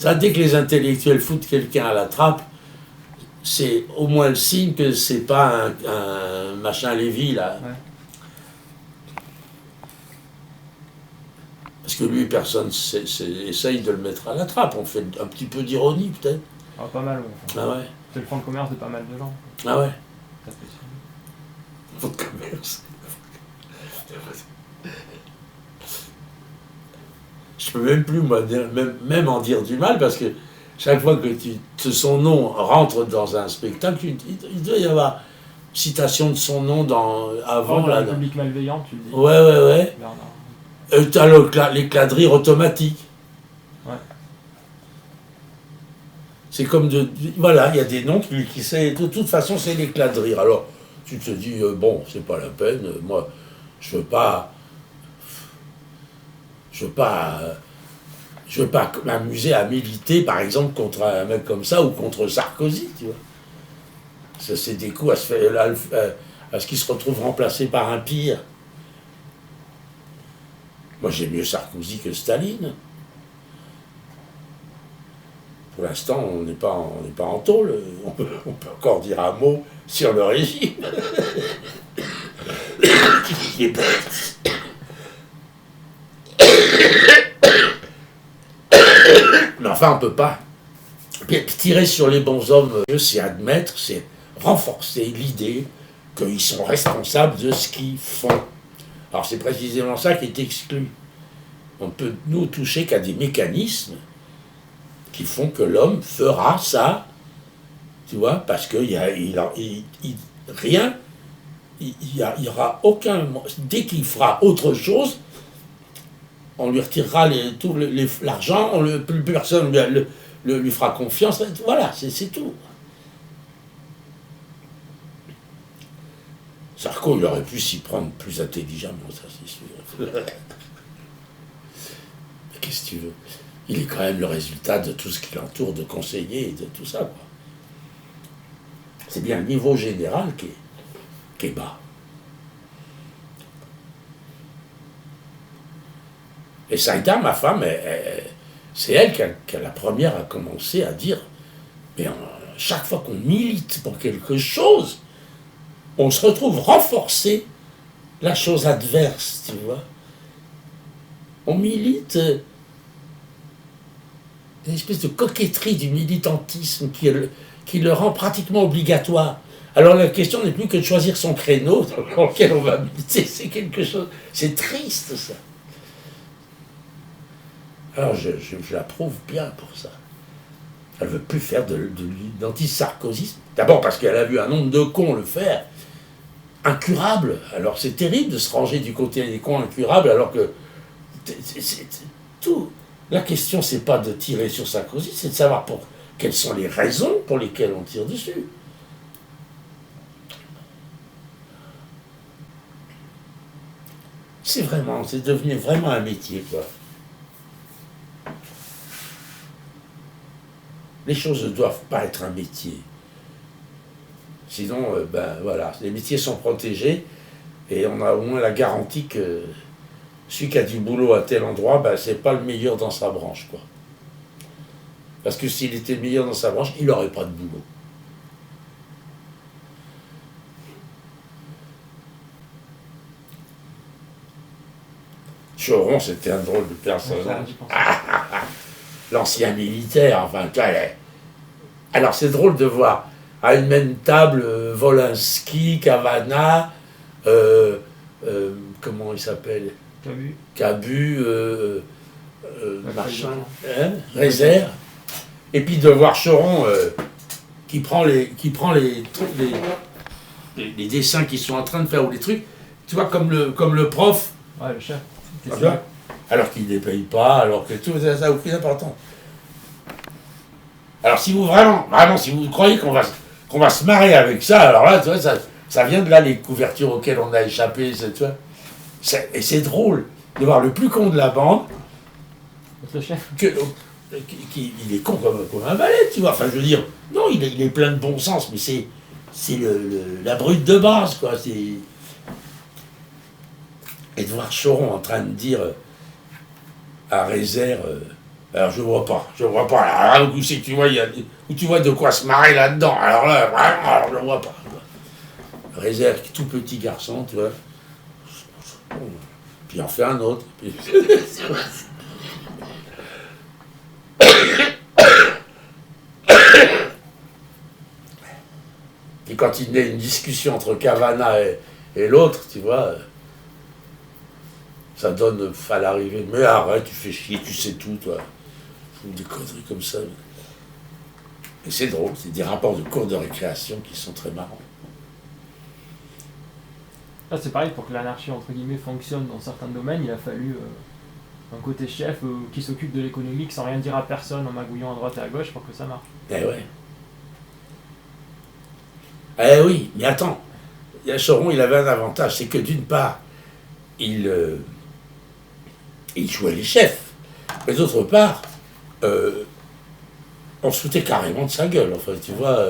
Ça, dès que les intellectuels foutent quelqu'un à la trappe, c'est au moins le signe que c'est pas un machin Lévy, là. Ouais. Parce que lui, personne essaye de le mettre à la trappe. On fait un petit peu d'ironie, peut-être. Ah, pas mal, ouais. Ah ouais. C'est le fonds de commerce de pas mal de gens. Ah ouais. Ça fait chier. Fonds de commerce. Je peux même plus, moi, même en dire du mal, parce que chaque fois que son nom rentre dans un spectacle, il doit y avoir citation de son nom avant. Dans Là, le public malveillant, tu le dis. Ouais. Bernard. T'as l'éclat de rire automatique. Ouais. C'est comme voilà, il y a des noms qui c'est de toute façon c'est l'éclat de rire. Alors tu te dis bon, c'est pas la peine. Moi, je veux pas m'amuser à militer, par exemple, contre un mec comme ça ou contre Sarkozy, tu vois. Ça, c'est des coups à ce qu'il se retrouve remplacé par un pire. Moi, j'ai mieux Sarkozy que Staline. Pour l'instant, on n'est pas en tôle. On peut encore dire un mot sur le régime. Mais enfin, on ne peut pas. Tirer sur les bons hommes, c'est admettre, c'est renforcer l'idée qu'ils sont responsables de ce qu'ils font. Alors c'est précisément ça qui est exclu. On ne peut nous toucher qu'à des mécanismes qui font que l'homme fera ça, tu vois, parce qu'il y aura aucun... Dès qu'il fera autre chose, on lui retirera l'argent, plus personne lui fera confiance, voilà, c'est tout. Sarko, il aurait pu s'y prendre plus intelligemment, ça c'est sûr. Mais qu'est-ce que tu veux? Il est quand même le résultat de tout ce qui l'entoure, de conseillers et de tout ça, quoi. C'est bien le niveau général qui est bas. Et Saïda, ma femme, c'est elle qui a la première à commencer à dire, mais chaque fois qu'on milite pour quelque chose, on se retrouve renforcé la chose adverse, tu vois. On milite une espèce de coquetterie du militantisme qui le rend pratiquement obligatoire. Alors la question n'est plus que de choisir son créneau dans lequel on va militer, c'est quelque chose, c'est triste ça. Alors je l'approuve bien pour ça. Elle ne veut plus faire de l'anti-sarkozysme. D'abord parce qu'elle a vu un nombre de cons le faire, incurable. Alors c'est terrible de se ranger du côté des cons incurables alors que c'est tout. La question, c'est pas de tirer sur Sarkozy, c'est de savoir quelles sont les raisons pour lesquelles on tire dessus. C'est devenu vraiment un métier, quoi. Les choses ne doivent pas être un métier. Sinon, voilà, les métiers sont protégés et on a au moins la garantie que celui qui a du boulot à tel endroit, c'est pas le meilleur dans sa branche, quoi. Parce que s'il était le meilleur dans sa branche, il n'aurait pas de boulot. Choron, c'était un drôle de personnage. L'ancien militaire, enfin, alors c'est drôle de voir à une même table Volinsky, Cavana, comment il s'appelle, Cabu, machin, Rézère, et puis de voir Choron qui prend les dessins qu'ils sont en train de faire ou les trucs, tu vois, comme le prof. Ouais, le chef. Alors qu'il ne les paye pas, alors que tout ça a aucune importance. Alors si vous si vous croyez qu'on va se marrer avec ça, alors là, tu vois, ça vient de là, les couvertures auxquelles on a échappé, tu vois. Et c'est drôle de voir le plus con de la bande, le chef. Il est con comme un balai, tu vois. Enfin, je veux dire, non, il est plein de bon sens, mais c'est la brute de base, quoi. Et de voir Choron en train de dire à Rézère, Alors je vois pas. Alors, où c'est que tu vois, où tu vois de quoi se marrer là-dedans. Alors là, vraiment, alors, je vois pas. Réserve, tout petit garçon, tu vois. Puis en fait un autre. Puis... Puis quand il y a une discussion entre Cavana et l'autre, tu vois, ça donne à l'arrivée. Mais arrête, tu fais chier, tu sais tout, toi. Des conneries comme ça. Et c'est drôle, c'est des rapports de cours de récréation qui sont très marrants. Là, c'est pareil, pour que l'anarchie, entre guillemets, fonctionne dans certains domaines, il a fallu un côté chef qui s'occupe de l'économique sans rien dire à personne, en magouillant à droite et à gauche pour que ça marche. Eh ouais. Eh oui, mais attends, Choron, il avait un avantage, c'est que d'une part, il jouait les chefs, mais d'autre part, on se foutait carrément de sa gueule, enfin, tu vois.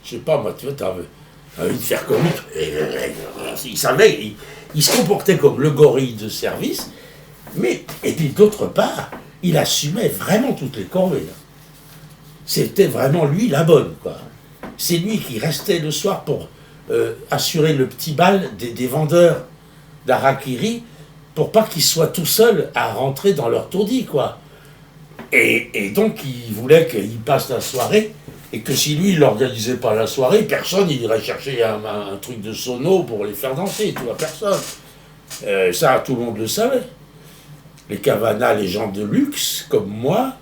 Je sais pas, moi, tu vois, t'as envie de faire comme lui. Il savait, il se comportait comme le gorille de service, mais, et puis d'autre part, il assumait vraiment toutes les corvées. C'était vraiment lui la bonne, quoi. C'est lui qui restait le soir pour assurer le petit bal des vendeurs d'Harakiri pour pas qu'ils soient tout seuls à rentrer dans leur taudis, quoi. Et donc, il voulait qu'ils passent la soirée et que si lui, il n'organisait pas la soirée, personne irait chercher un truc de sono pour les faire danser, tu vois, personne. Ça, tout le monde le savait. Les Cavana, les gens de luxe, comme moi,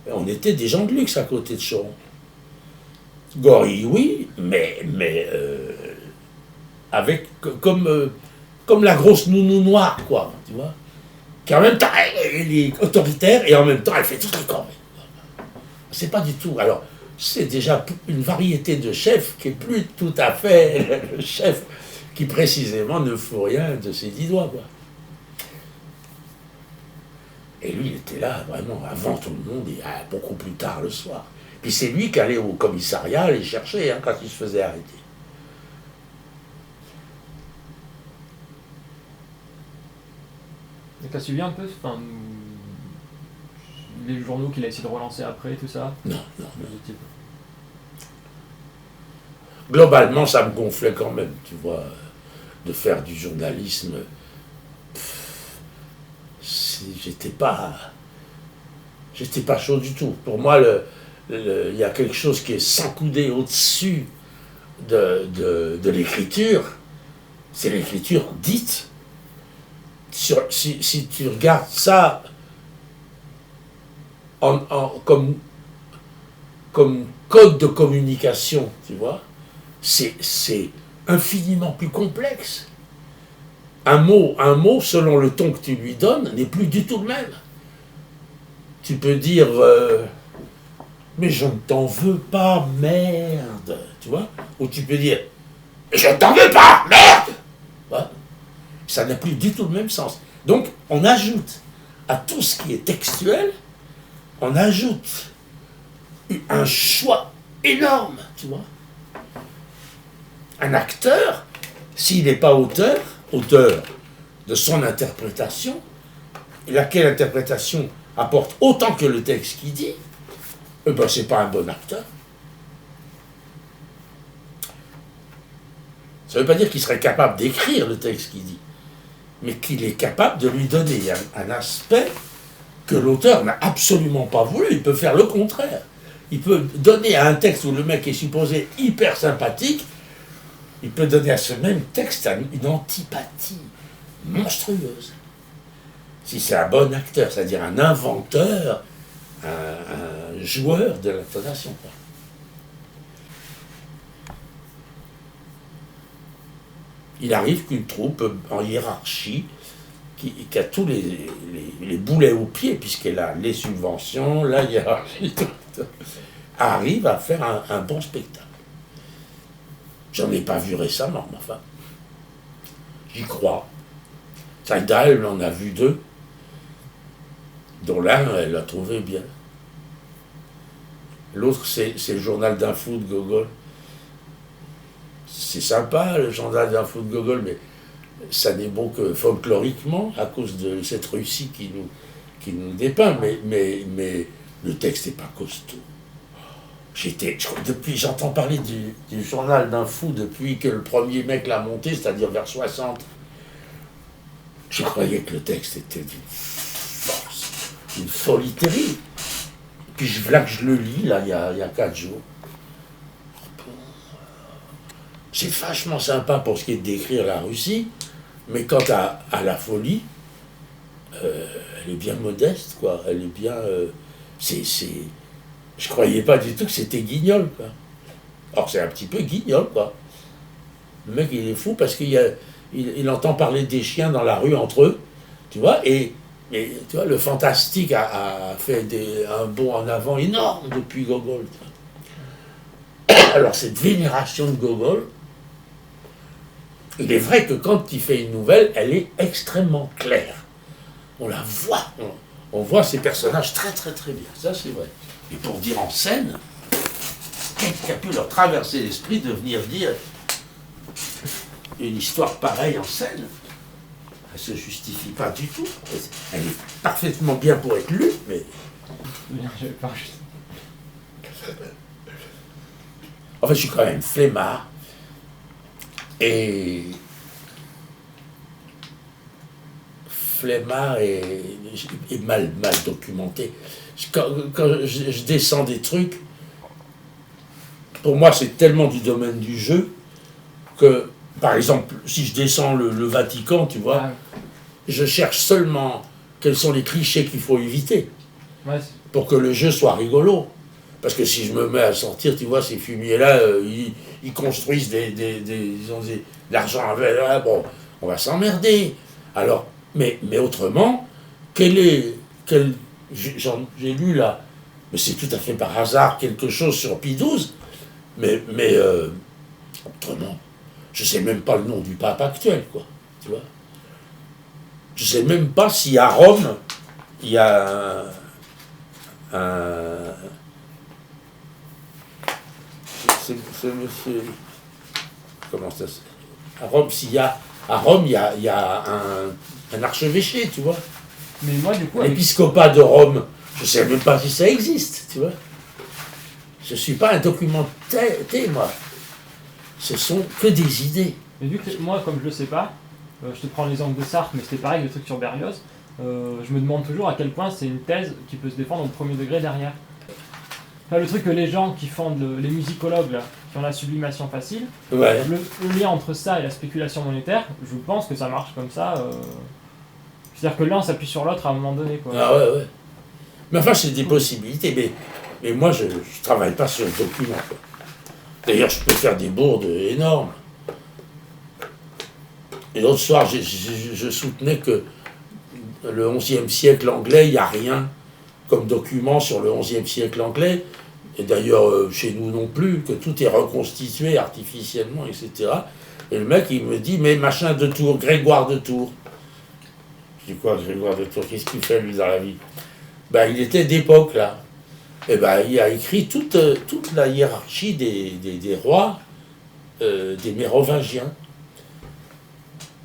on était des gens de luxe à côté de Choron. Gorille, oui, mais avec comme la grosse nounou noire, quoi, tu vois, qui en même temps, elle est autoritaire et en même temps, elle fait toutes les corvées. C'est pas du tout. Alors, c'est déjà une variété de chefs qui est plus tout à fait le chef qui précisément ne fout rien de ses 10 doigts, quoi. Et lui, il était là vraiment avant tout le monde et beaucoup plus tard le soir. Puis c'est lui qui allait au commissariat les chercher quand il se faisait arrêter. Et t'as suivi un peu les journaux qu'il a essayé de relancer après, tout ça? Non. Globalement, ça me gonflait quand même, tu vois, de faire du journalisme. J'étais pas chaud du tout. Pour moi, il y a quelque chose qui est sans coudée au-dessus de l'écriture. C'est l'écriture dite. Si tu regardes ça comme code de communication, tu vois, c'est infiniment plus complexe. Un mot, selon le ton que tu lui donnes, n'est plus du tout le même. Tu peux dire mais je ne t'en veux pas, merde, tu vois, ou tu peux dire je ne t'en veux pas, merde. Voilà. Ça n'a plus du tout le même sens. Donc, on ajoute à tout ce qui est textuel, on ajoute un choix énorme, tu vois. Un acteur, s'il n'est pas auteur de son interprétation, laquelle interprétation apporte autant que le texte qui dit, c'est pas un bon acteur. Ça ne veut pas dire qu'il serait capable d'écrire le texte qu'il dit, mais qu'il est capable de lui donner un aspect que l'auteur n'a absolument pas voulu. Il peut faire le contraire. Il peut donner à un texte où le mec est supposé hyper sympathique, il peut donner à ce même texte une antipathie monstrueuse. Si c'est un bon acteur, c'est-à-dire un inventeur, un joueur de l'intonation. Il arrive qu'une troupe en hiérarchie, qui a tous les boulets aux pieds, puisqu'elle a les subventions, la hiérarchie, arrive à faire un bon spectacle. J'en ai pas vu récemment, mais enfin, j'y crois. Saïda, elle en a vu 2, dont l'un, elle l'a trouvé bien. L'autre, c'est le journal d'info de Gogol. C'est sympa, le journal d'info de Gogol, mais ça n'est bon que folkloriquement, à cause de cette Russie qui nous dépeint, mais le texte n'est pas costaud. J'entends parler du journal d'un fou depuis que le premier mec l'a monté, c'est-à-dire vers 60. Je croyais que le texte était d'une force, une folie terrible. Puis voilà que je le lis, là, il y a 4 jours. C'est vachement sympa pour ce qui est de décrire la Russie, mais quant à la folie, elle est bien modeste, quoi. Elle est bien... Je croyais pas du tout que c'était Guignol, quoi. Or, c'est un petit peu Guignol, quoi. Le mec, il est fou parce il entend parler des chiens dans la rue entre eux, tu vois, et tu vois, le fantastique a fait un bond en avant énorme depuis Gogol. Alors, cette vénération de Gogol, il est vrai que quand il fait une nouvelle, elle est extrêmement claire. On la voit, on voit ces personnages très très très bien, ça c'est vrai. Et pour dire en scène, qu'est-ce qui a pu leur traverser l'esprit de venir dire une histoire pareille en scène? Elle ne se justifie pas du tout. Elle est parfaitement bien pour être lue, mais... En fait, je suis quand même flemmard. Et mal documenté. Quand je descends des trucs, pour moi c'est tellement du domaine du jeu que, par exemple, si je descends le Vatican, tu vois, je cherche seulement quels sont les clichés qu'il faut éviter pour que le jeu soit rigolo. Parce que si je me mets à sortir, tu vois, ces fumiers-là, ils construisent ils ont de l'argent avec, bon, on va s'emmerder. Alors, mais autrement, j'ai lu là, mais c'est tout à fait par hasard quelque chose sur Pie XII, mais autrement, je sais même pas le nom du pape actuel, quoi, tu vois. Je sais même pas si à Rome, il y a ce monsieur, comment ça se... À Rome, il y a un archevêché, tu vois. Mais moi, du coup, l'épiscopat de Rome, je sais même pas si ça existe, tu vois. Je suis pas un documenté, moi. Ce sont que des idées. Mais vu que moi, comme je le sais pas, je te prends l'exemple de Sartre, mais c'était pareil, le truc sur Berlioz, je me demande toujours à quel point c'est une thèse qui peut se défendre au premier degré derrière. Enfin, le truc que les gens qui font les musicologues, là, qui ont la sublimation facile, ouais. le lien entre ça et la spéculation monétaire, je pense que ça marche comme ça. C'est-à-dire que l'un s'appuie sur l'autre à un moment donné, quoi. Ah ouais. Mais enfin, c'est des possibilités, mais moi, je travaille pas sur le document, quoi. D'ailleurs, je peux faire des bourdes énormes. Et l'autre soir, je soutenais que le XIe siècle anglais, il n'y a rien comme document sur le XIe siècle anglais, et d'ailleurs chez nous non plus, que tout est reconstitué artificiellement, etc. Et le mec, il me dit, mais machin de Tours, Grégoire de Tours. Je dis, quoi, Grégoire de Tours, qu'est-ce qu'il fait, lui, dans la vie? Il était d'époque, là. Et il a écrit toute la hiérarchie des rois, des Mérovingiens.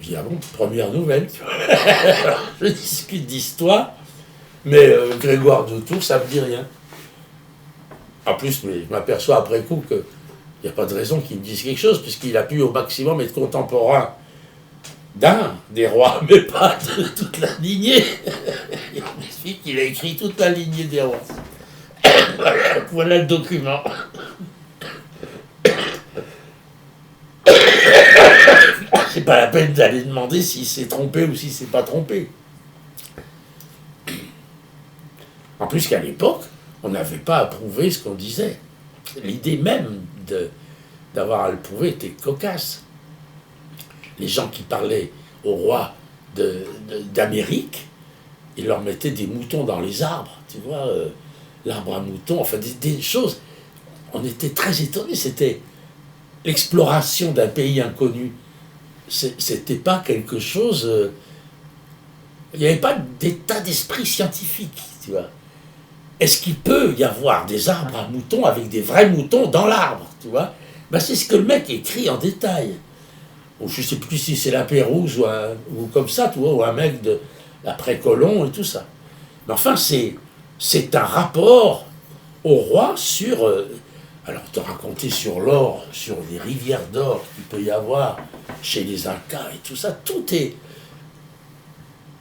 Je dis, ah bon, première nouvelle, tu vois. Je discute d'histoire, mais Grégoire de Tours, ça me dit rien. En plus, mais je m'aperçois après coup qu'il n'y a pas de raison qu'il me dise quelque chose, puisqu'il a pu au maximum être contemporain d'un des rois, mais pas de toute la lignée. Il m'explique qu'il a écrit toute la lignée des rois. Voilà le document. C'est pas la peine d'aller demander s'il s'est trompé ou s'il s'est pas trompé. En plus qu'à l'époque, on n'avait pas à prouver ce qu'on disait. L'idée même d'avoir à le prouver était cocasse. Les gens qui parlaient au roi d'Amérique, ils leur mettaient des moutons dans les arbres, tu vois, l'arbre à moutons, enfin des choses. On était très étonnés, c'était l'exploration d'un pays inconnu. C'était pas quelque chose... il n'y avait pas d'état d'esprit scientifique, tu vois. Est-ce qu'il peut y avoir des arbres à moutons avec des vrais moutons dans l'arbre, tu vois? C'est ce que le mec écrit en détail. Ou je ne sais plus si c'est la Pérouse ou comme ça, tu vois, ou un mec d'après Colomb et tout ça. Mais enfin, c'est un rapport au roi sur... alors, te raconter sur l'or, sur les rivières d'or qu'il peut y avoir chez les Incas et tout ça, tout est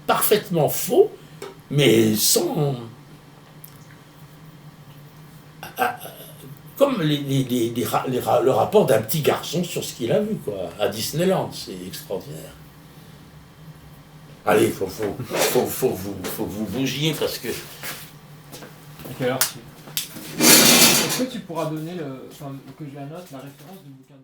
parfaitement faux, mais sans... comme le rapport d'un petit garçon sur ce qu'il a vu, quoi, à Disneyland, c'est extraordinaire. Allez, faut que vous bougiez parce que... À quelle heure Est-ce que tu pourras donner, enfin, que je la note, la référence du bouquin